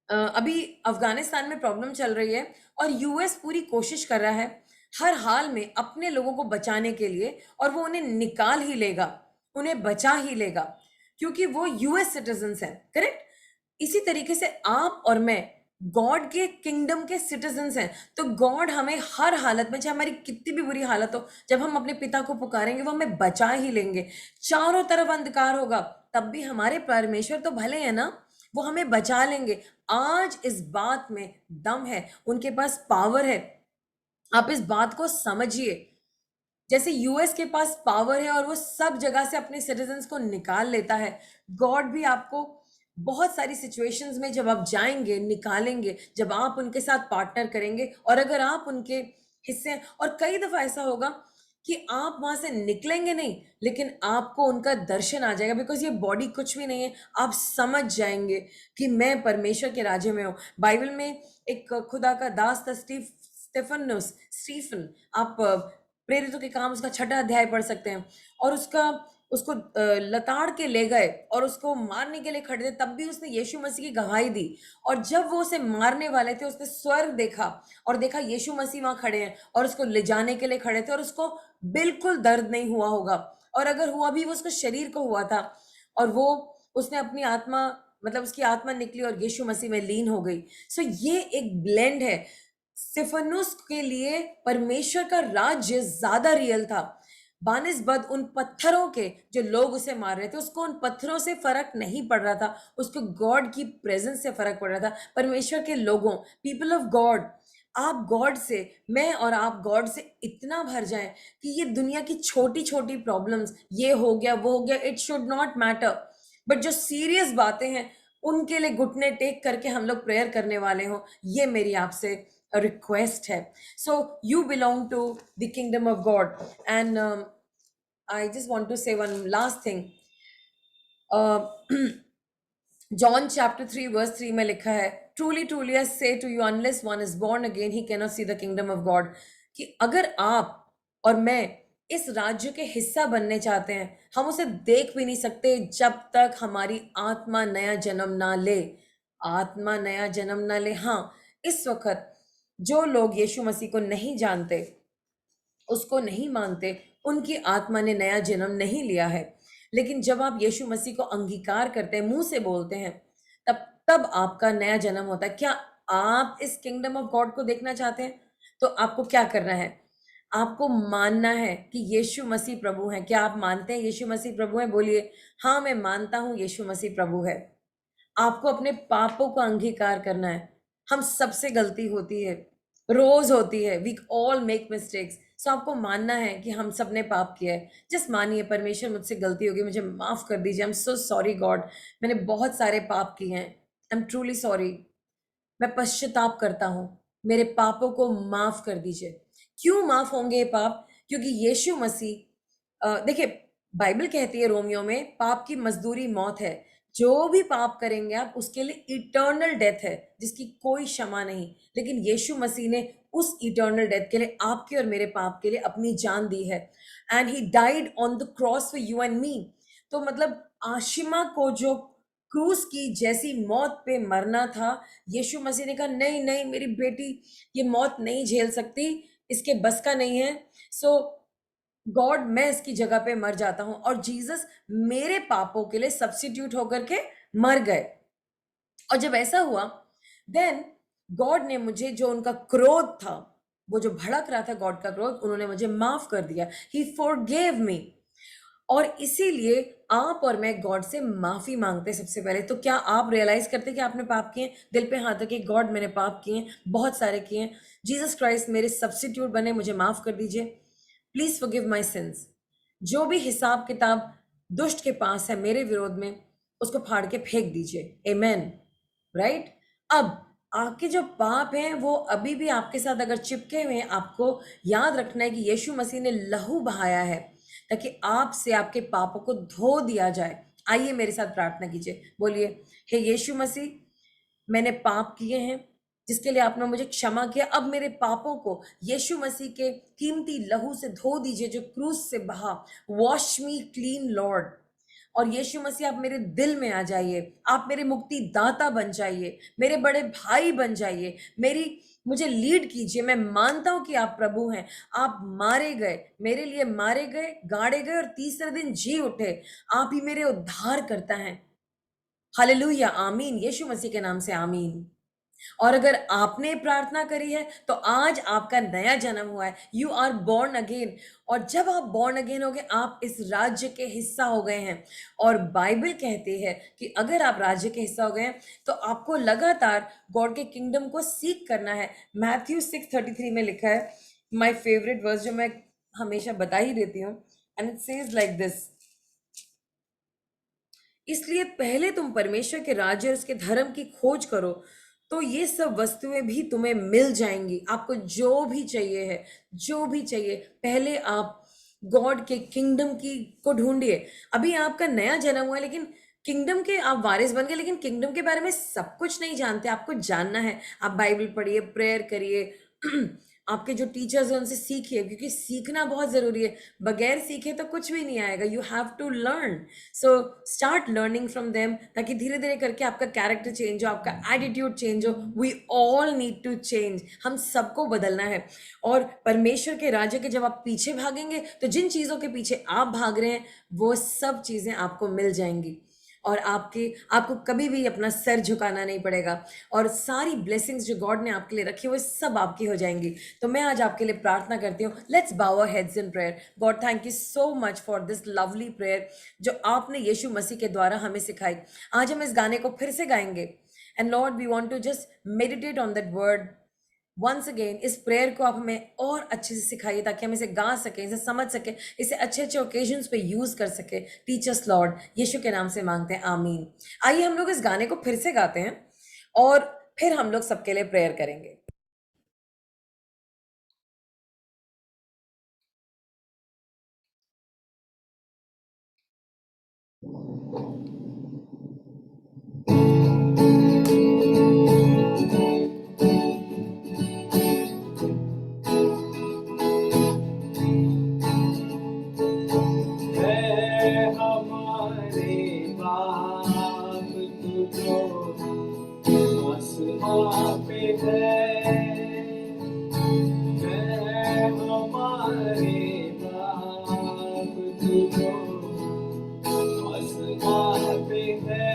S1: अभी अफगानिस्तान में प्रॉब्लम चल रही है और यूएस पूरी कोशिश कर रहा है हर हाल में अपने लोगों को बचाने के लिए, और वो उन्हें निकाल ही लेगा, उन्हें बचा ही लेगा, क्योंकि वो यूएस सिटीजन्स हैं। करेक्ट? इसी तरीके से आप और मैं गॉड के किंगडम के सिटीजन्स हैं। तो गॉड हमें हर हालत में, चाहे हमारी कितनी भी बुरी हालत हो, जब हम अपने पिता को पुकारेंगे वो हमें बचा ही लेंगे। चारों तरफ अंधकार होगा, तब भी हमारे परमेश्वर तो भले हैं ना, वो हमें बचा लेंगे। आज इस बात में दम है, उनके पास पावर है। आप इस बात को समझिए। जैसे यूएस के पास पावर है और वो सब जगह से अपने सिटीजन्स को निकाल लेता है, गॉड भी आपको बहुत सारी सिचुएशंस में जब आप जाएंगे, निकालेंगे, जब आप उनके साथ पार्टनर करेंगे और अगर आप उनके हिस्से हैं। और कई दफा ऐसा होगा कि आप वहां से निकलेंगे नहीं, लेकिन आपको उनका दर्शन आ जाएगा, बिकॉज ये बॉडी कुछ भी नहीं है। आप समझ जाएंगे कि मैं परमेश्वर के राज्य में हूँ। बाइबल में एक खुदा का दास था, स्टीफन। आप प्रेरितों के काम उसका 6वां अध्याय पढ़ सकते हैं। और उसको लताड़ के ले गए और उसको मारने के लिए खड़े थे, तब भी उसने यीशु मसीह की गवाही दी। और जब वो उसे मारने वाले थे, उसने स्वर्ग देखा और देखा यीशु मसीह वहां खड़े हैं और उसको ले जाने के लिए खड़े थे, और उसको बिल्कुल दर्द नहीं हुआ होगा, और अगर हुआ भी वो उसको शरीर को हुआ था। और वो उसने अपनी आत्मा, मतलब उसकी आत्मा निकली और यीशु मसीह में लीन हो गई। सो ये एक ब्लेंड है। स्तिफनुस के लिए परमेश्वर का राज्य ज्यादा रियल था बानिस्बत उन पत्थरों के, जो लोग उसे मार रहे थे। उसको उन पत्थरों से फर्क नहीं पड़ रहा था, उसको गॉड की प्रेजेंस से फर्क पड़ रहा था। परमेश्वर के लोगों, पीपल ऑफ गॉड, आप गॉड से, मैं और आप गॉड से इतना भर जाएं कि ये दुनिया की छोटी छोटी प्रॉब्लम्स, ये हो गया वो हो गया, it should not matter. But जो सीरियस बातें हैं उनके लिए घुटने टेक करके हम लोग प्रेयर करने वाले हो, ये मेरी आपसे रिक्वेस्ट है। So you belong to the kingdom of God and I just want to say one last thing. Uh, John chapter 3 verse 3 में लिखा है, Truly, truly I say to you, unless one is born again, he cannot see the kingdom of God. कि अगर आप और मैं इस राज्य के हिस्सा बनने चाहते हैं, हम उसे देख भी नहीं सकते जब तक हमारी आत्मा नया जन्म ना ले। आत्मा नया जन्म ना ले। हाँ, इस वक्त जो लोग यीशु मसीह को नहीं जानते, उसको नहीं मानते, उनकी आत्मा ने नया जन्म नहीं लिया है। लेकिन जब आप यीशु मसीह को अंगीकार करते हैं, मुंह से बोलते हैं, तब तब आपका नया जन्म होता है। क्या आप इस किंगडम ऑफ गॉड को देखना चाहते हैं? तो आपको क्या करना है? आपको मानना है कि यीशु मसीह प्रभु हैं। क्या आप मानते हैं यीशु मसीह प्रभु हैं? बोलिए, हाँ मैं मानता हूं यीशु मसीह प्रभु है। आपको अपने पापों का अंगीकार करना है। हम सबसे गलती होती है, रोज होती है। We all make mistakes. So आपको मानना है कि हम सब ने पाप किया है। जस्ट मानिए, परमेश्वर मुझसे गलती होगी, मुझे माफ कर दीजिए। I am so sorry God, मैंने बहुत सारे पाप किए हैं। I am truly sorry. मैं पश्चाताप करता हूँ, मेरे पापों को माफ कर दीजिए। क्यों माफ होंगे ये पाप? क्योंकि यीशु मसीह, देखिए, बाइबल कहती है रोमियो में, पाप की मजदूरी मौत है। जो भी पाप करेंगे आप, उसके लिए इटर्नल डेथ है, जिसकी कोई क्षमा नहीं। लेकिन यीशु मसीह ने उस इटर्नल डेथ के लिए, आपके और मेरे पाप के लिए अपनी जान दी है। And he died on the cross for you and me. तो मतलब आशिमा को जो क्रूस की जैसी मौत पे मरना था, यीशु मसीह ने कहा नहीं नहीं, मेरी बेटी ये मौत नहीं झेल सकती, इसके बस का नहीं है। सो गॉड, मैं इसकी जगह पे मर जाता हूं। और जीसस मेरे पापों के लिए सब्स्टिट्यूट होकर के मर गए। और जब ऐसा हुआ, देन गॉड ने मुझे, जो उनका क्रोध था, वो जो भड़क रहा था, गॉड का क्रोध, उन्होंने मुझे माफ कर दिया। ही फॉरगेव मी। और इसीलिए आप और मैं गॉड से माफी मांगते हैं सबसे पहले। तो क्या आप रियलाइज करते हैं कि आपने पाप किए? दिल पे हाथ रखिए, गॉड मैंने पाप किए हैं, बहुत सारे किए हैं। जीसस क्राइस्ट मेरे सब्स्टिट्यूट बने, मुझे माफ कर दीजिए। Please forgive my since. जो भी हिसाब किताब दुष्ट के पास है मेरे विरोध में, उसको फाड़ के फेंक दीजिए। आमेन। राइट? अब आपके जो पाप हैं वो अभी भी आपके साथ अगर चिपके हुए हैं, आपको याद रखना है कि यीशु मसीह ने लहू बहाया है ताकि आपसे आपके पापों को धो दिया जाए। आइए मेरे साथ प्रार्थना कीजिए। बोलिए, हे यीशु मसीह, मैंने पाप किए हैं जिसके लिए आपने मुझे क्षमा किया। अब मेरे पापों को यीशु मसीह के कीमती लहू से धो दीजिए जो क्रूस से बहा। वॉश मी क्लीन लॉर्ड। और यीशु मसीह, आप मेरे दिल में आ जाइए, आप मेरे मुक्ति दाता बन जाइए, मेरे बड़े भाई बन जाइए, मुझे लीड कीजिए। मैं मानता हूं कि आप प्रभु हैं। आप मारे गए, मेरे लिए मारे गए, गाड़े गए और तीसरे दिन जी उठे। आप ही मेरे उद्धार करता है। हालेलुया, आमीन। यीशु मसीह के नाम से आमीन। और अगर आपने प्रार्थना करी है तो आज आपका नया जन्म हुआ है। You are born again. और जब आप बॉर्न अगेन हो गए, आप इस राज्य के हिस्सा हो गए हैं। और बाइबल कहती है कि अगर आप राज्य के हिस्सा हो गए हैं तो आपको लगातार गॉड के किंगडम को सीख करना है। मैथ्यू 6:33 में लिखा है, माय फेवरेट वर्स, जो मैं हमेशा बता ही देती हूँ। And it says like this, इसलिए पहले तुम परमेश्वर के राज्य और उसके धर्म की खोज करो, तो ये सब वस्तुएं भी तुम्हें मिल जाएंगी। आपको जो भी चाहिए है, जो भी चाहिए, पहले आप गॉड के किंगडम की को ढूंढिए। अभी आपका नया जन्म हुआ है, लेकिन किंगडम के आप वारिस बन गए, लेकिन किंगडम के बारे में सब कुछ नहीं जानते। आपको जानना है। आप बाइबल पढ़िए, प्रेयर करिए, आपके जो टीचर्स हैं उनसे सीखिए, क्योंकि सीखना बहुत जरूरी है। बगैर सीखे तो कुछ भी नहीं आएगा। You have to learn. So start learning from them, ताकि धीरे धीरे करके आपका कैरेक्टर चेंज हो, आपका एटीट्यूड चेंज हो। We all need to change. हम सबको बदलना है। और परमेश्वर के राज्य के जब आप पीछे भागेंगे, तो जिन चीज़ों के पीछे आप भाग रहे हैं वो सब चीज़ें आपको मिल जाएंगी। और आपको कभी भी अपना सर झुकाना नहीं पड़ेगा। और सारी ब्लेसिंग्स जो गॉड ने आपके लिए रखी, वो सब आपकी हो जाएंगी। तो मैं आज आपके लिए प्रार्थना करती हूँ। Let's bow our heads in prayer. God, thank you so much for this lovely prayer जो आपने यीशु मसीह के द्वारा हमें सिखाई। आज हम इस गाने को फिर से गाएंगे। And Lord, we want to just meditate on that word once again. इस प्रेयर को आप हमें और अच्छे से सिखाइए, ताकि हम इसे गा सकें, इसे समझ सकें, इसे अच्छे अच्छे ओकेजन्स पे यूज कर सके। टीचर्स लॉर्ड, यीशु के नाम से मांगते हैं, आमीन। आइए हम लोग इस गाने को फिर से गाते हैं और फिर हम लोग सबके लिए प्रेयर करेंगे।
S2: तू जो आसमां पे है,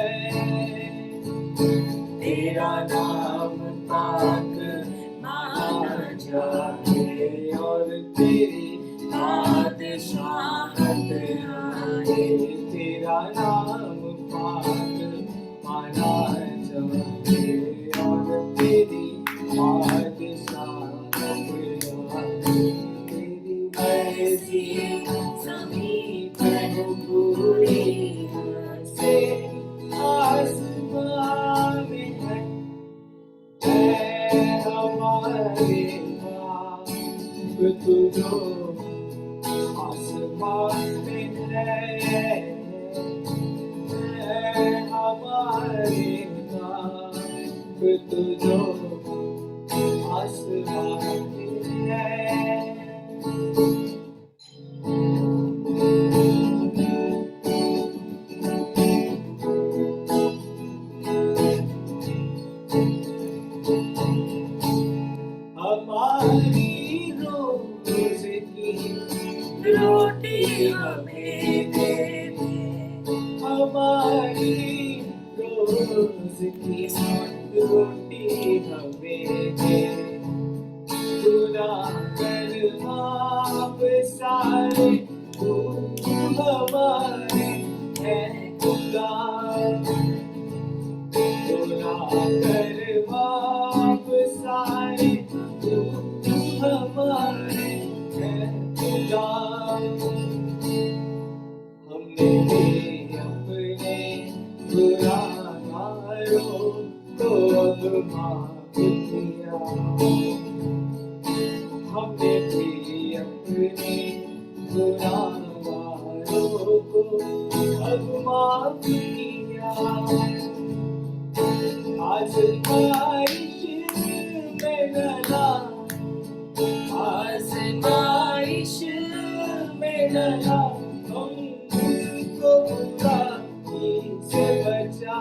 S2: तेरा नाम पाक माना जाए और तेरी बादशाहत आए, तेरा नाम पाक माना जाए और तेरी बादशाहत आए, तेरी मर्जी ज़मीं पर पूरी से आसमां में है हमारे बाप तू जो आसमां में है हमारे बाप तू जो आसमां में है। हमारी रोज़ की रोटी हमें दे दे, हमारी रोज़ की रोटी हमें दे, खुदा कर माफ सारे तू हमारे है खुदा, खुदा कर माफ सारे तू हमारे है खुदा। हमने भी अपने गुनाहगारों को अब माफ किया, हमने भी अपने गुनाहगारों को अब माफ किया। आज़माइश में न ला, आज़माइश में न ला, हमको बुराई से बचा,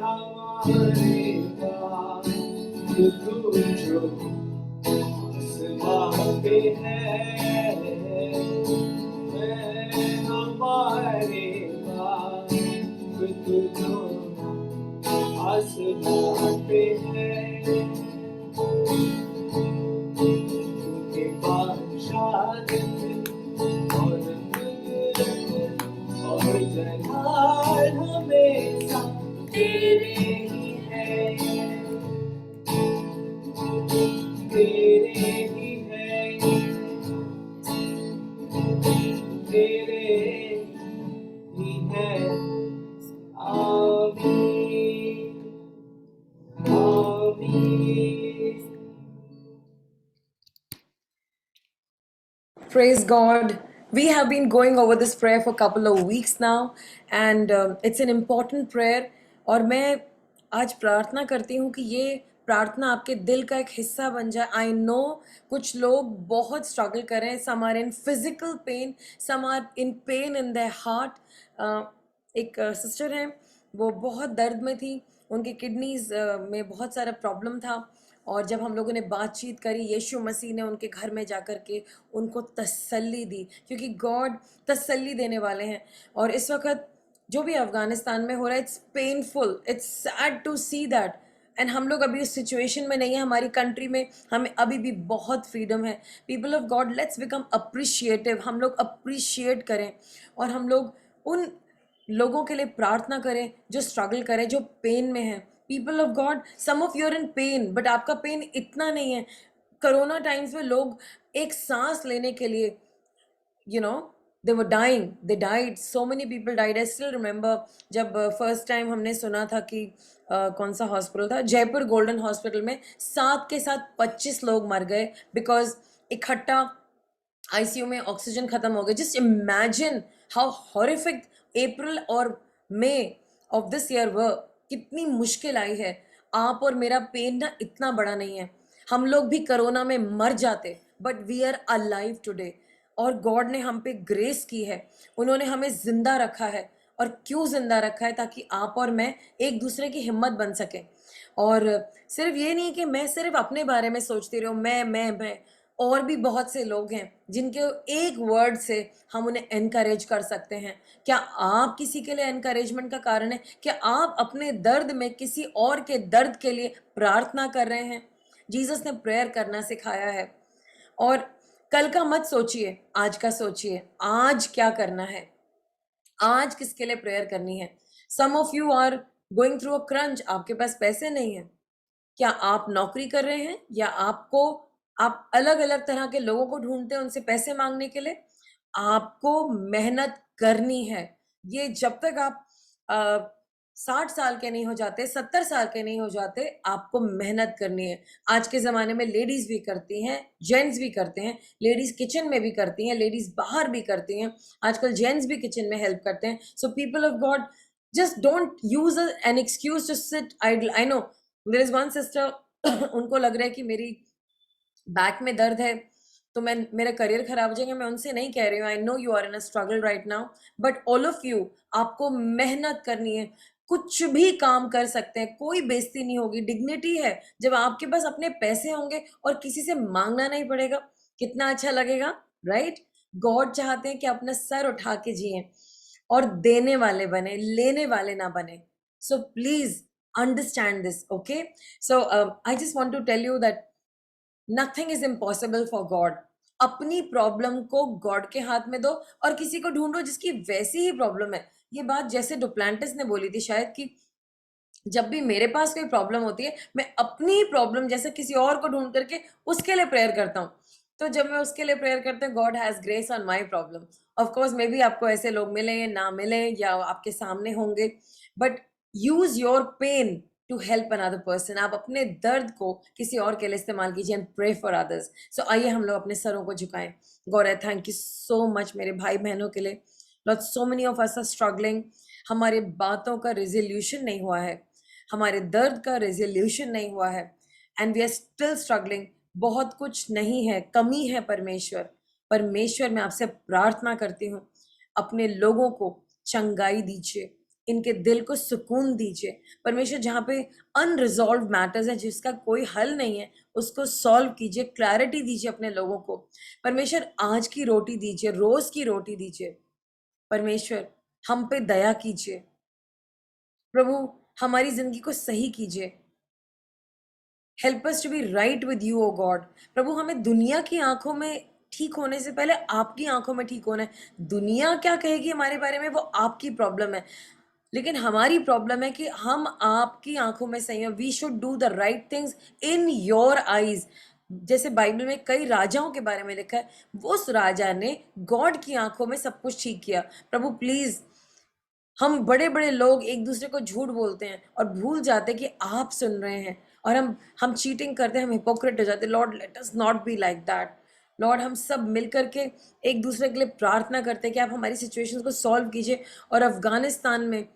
S2: हमारे पास तू जो आसमां पे है, हमारे पास तू जो आसमां पे है, तूने बादशाह और कुदरत और जलाल हमेशा तेरे ही है, तेरे ही है, तेरे ही है। आमीन, आमीन।
S1: Praise God. We have been going over this prayer for a couple of weeks now, and it's an important prayer. और मैं आज प्रार्थना करती हूँ कि ये प्रार्थना आपके दिल का एक हिस्सा बन जाए. आई नो कुछ लोग बहुत स्ट्रगल कर रहे हैं. Some are in physical pain, some are in pain in their heart. एक सिस्टर हैं, वो बहुत दर्द में थी, उनके किडनीज में बहुत सारा प्रॉब्लम था. और जब हम लोगों ने बातचीत करी, यीशु मसीह ने उनके घर में जा कर के उनको तसल्ली दी, क्योंकि गॉड तसल्ली देने वाले हैं. और इस वक्त जो भी अफगानिस्तान में हो रहा है, it's painful, it's sad to see that. And हम लोग अभी उस सिचुएशन में नहीं है. हमारी कंट्री में हमें अभी भी बहुत फ्रीडम है. People of God, let's become appreciative. हम लोग अप्रिशिएट करें और हम लोग उन लोगों के लिए प्रार्थना करें जो स्ट्रगल करें, जो पेन में हैं. People of God, some of you're in pain, but आपका पेन इतना नहीं है. कोरोना टाइम्स में लोग एक सांस लेने के लिए, you know, they were dying, they died, so many people died. I still remember जब फर्स्ट टाइम हमने सुना था कि कौन सा हॉस्पिटल था, जयपुर गोल्डन हॉस्पिटल में 7 के साथ 25 लोग मर गए बिकॉज इकट्ठा आईसीयू में ऑक्सीजन खत्म हो गया. जस्ट इमेजिन हाउ हॉरिफिक अप्रैल और मई ऑफ दिस ईयर वर. कितनी मुश्किल आई है. आप और मेरा पेन ना इतना बड़ा नहीं है. हम लोग भी कोरोना में मर जाते, but we are alive today. और गॉड ने हम पे ग्रेस की है, उन्होंने हमें जिंदा रखा है. और क्यों जिंदा रखा है? ताकि आप और मैं एक दूसरे की हिम्मत बन सके. और सिर्फ ये नहीं कि मैं सिर्फ अपने बारे में सोचती रहूँ, मैं और भी बहुत से लोग हैं जिनके एक वर्ड से हम उन्हें एनकरेज कर सकते हैं। क्या आप किसी के लिए एनकरेजमेंट का कारण है? क्या आप अपने दर्द में किसी और के दर्द के लिए प्रार्थना कर रहे हैं? जीसस ने प्रेयर करना सिखाया है। और कल का मत सोचिए, आज का सोचिए। आज क्या करना है? आज किसके लिए प्रेयर करनी है? Some of you are going through a crunch, आपके पास पैसे नहीं है। क्या आप नौकरी कर रहे हैं या आप अलग-अलग तरह के लोगों को ढूँढते हैं उनसे पैसे माँगने के लिए? आपको मेहनत करनी है। ये जब तक आप अ, 60 साल के नहीं हो जाते, 70 साल के नहीं हो जाते, आपको मेहनत करनी है। आज के ज़माने में लेडीज़ भी करती हैं, जेंट्स भी करते हैं। लेडीज़ किचन में भी करती हैं, लेडीज़ बाहर भी करती हैं। आजकल जेंट्स भी किचन में हेल्प करते हैं। So people of God, just don't use an excuse to sit idle. I know there is one sister उनको लग रहा है कि मेरी बैक में दर्द है तो मैं मेरा करियर खराब हो जाएगा। मैं उनसे नहीं कह रही हूँ, I know you are in a struggle right now, but all of you, आपको मेहनत करनी है। कुछ भी काम कर सकते हैं, कोई बेइज्जती नहीं होगी। डिग्निटी है जब आपके पास अपने पैसे होंगे और किसी से मांगना नहीं पड़ेगा। कितना अच्छा लगेगा, राइट? गॉड चाहते हैं कि अपना सर उठा के जिए और देने वाले बने, लेने वाले ना बने। So please understand this, okay? So I just want to tell you that nothing is impossible for God. अपनी प्रॉब्लम को गॉड के हाथ में दो और किसी को ढूंढो जिसकी वैसी ही प्रॉब्लम है। ये बात जैसे डुप्लांटिस ने बोली थी शायद, कि जब भी मेरे पास कोई प्रॉब्लम होती है, मैं अपनी प्रॉब्लम जैसे किसी और को ढूंढ करके उसके लिए प्रेयर करता हूँ। तो जब मैं उसके लिए प्रेयर करता हूँ, God has grace on my problem. Of course may be आपको ऐसे लोग मिले ना मिले या आपके सामने होंगे, but use your pain to help another person. आप अपने दर्द को किसी और के लिए इस्तेमाल कीजिए and pray for others. So आइए हम लोग अपने सरों को झुकाएं। God I thank you so much मेरे भाई बहनों के लिए। Lord, so many of us are struggling. हमारे बातों का रेजोल्यूशन नहीं हुआ है, हमारे दर्द का रेजोल्यूशन नहीं हुआ है, and we are still struggling. बहुत कुछ नहीं है, कमी है परमेश्वर। परमेश्वर, मैं आपसे प्रार्थना करती हूँ, अपने लोगों को चंगाई दीजिए, इनके दिल को सुकून दीजिए। परमेश्वर, जहाँ पे अनरिजॉल्व मैटर्स हैं, जिसका कोई हल नहीं है, उसको सॉल्व कीजिए, क्लैरिटी दीजिए अपने लोगों को। परमेश्वर, आज की रोटी दीजिए, रोज की रोटी दीजिए। परमेश्वर, हम पे दया कीजिए। प्रभु, हमारी जिंदगी को सही कीजिए। Help us to be right with you O God. प्रभु, हमें दुनिया की आंखों में ठीक होने से पहले आपकी आंखों में ठीक होना है। दुनिया क्या कहेगी हमारे बारे में, वो आपकी प्रॉब्लम है, लेकिन हमारी प्रॉब्लम है कि हम आपकी आंखों में सही हैं। We should do the right things in your eyes. जैसे बाइबल में कई राजाओं के बारे में लिखा है, वो उस राजा ने गॉड की आंखों में सब कुछ ठीक किया। प्रभु प्लीज, हम बड़े-बड़े लोग एक दूसरे को झूठ बोलते हैं और भूल जाते हैं कि आप सुन रहे हैं, और हम चीटिंग करते हैं, हम हिपोक्रेट हो जाते हैं। Lord, let us not be like that. Lord, हम सब मिल करके एक दूसरे के लिए प्रार्थना करते हैं कि आप हमारी सिचुएशंस को सॉल्व कीजिए। और अफगानिस्तान में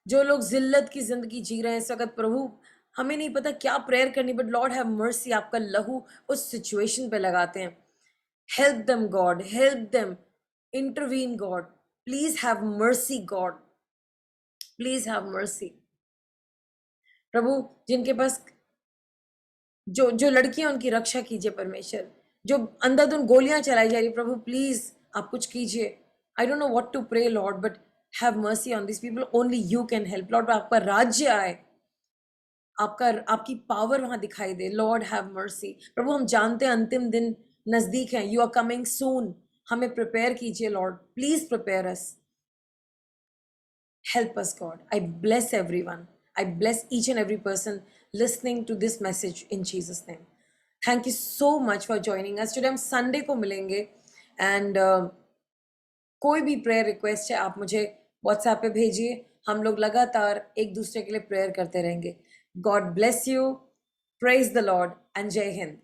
S1: जो लोग जिल्लत की ज़िंदगी जी रहे हैं इस वक़्त, प्रभु हमें नहीं पता क्या प्रेयर करनी, बट लॉर्ड हैव मर्सी, आपका लहू उस सिचुएशन पे लगाते हैं। Help them God, help them, intervene God, please have mercy God, please have mercy. प्रभु, जिनके पास जो जो लड़कियां, उनकी रक्षा कीजिए परमेश्वर। जो अंधाधुंध गोलियां चलाई जा रही, प्रभु प्लीज आप कुछ कीजिए। I don't know what to pray Lord, but have mercy on this people. Only you can help Lord. आपका राज्य आए, आपकी पावर वहां दिखाई दे। Lord have mercy. प्रभु, हम जानते हैं अंतिम दिन नजदीक है, यू आर कमिंग सून। हमें प्रिपेयर कीजिए Lord, please prepare us. Help us, God. I bless everyone. I bless each and every person listening to this message in Jesus' name. Thank you so much for joining us. Today हम Sunday को मिलेंगे, and कोई भी प्रेयर रिक्वेस्ट है आप मुझे व्हाट्सएप पे भेजिए। हम लोग लगातार एक दूसरे के लिए प्रेयर करते रहेंगे। God bless you, praise the Lord, and जय हिंद।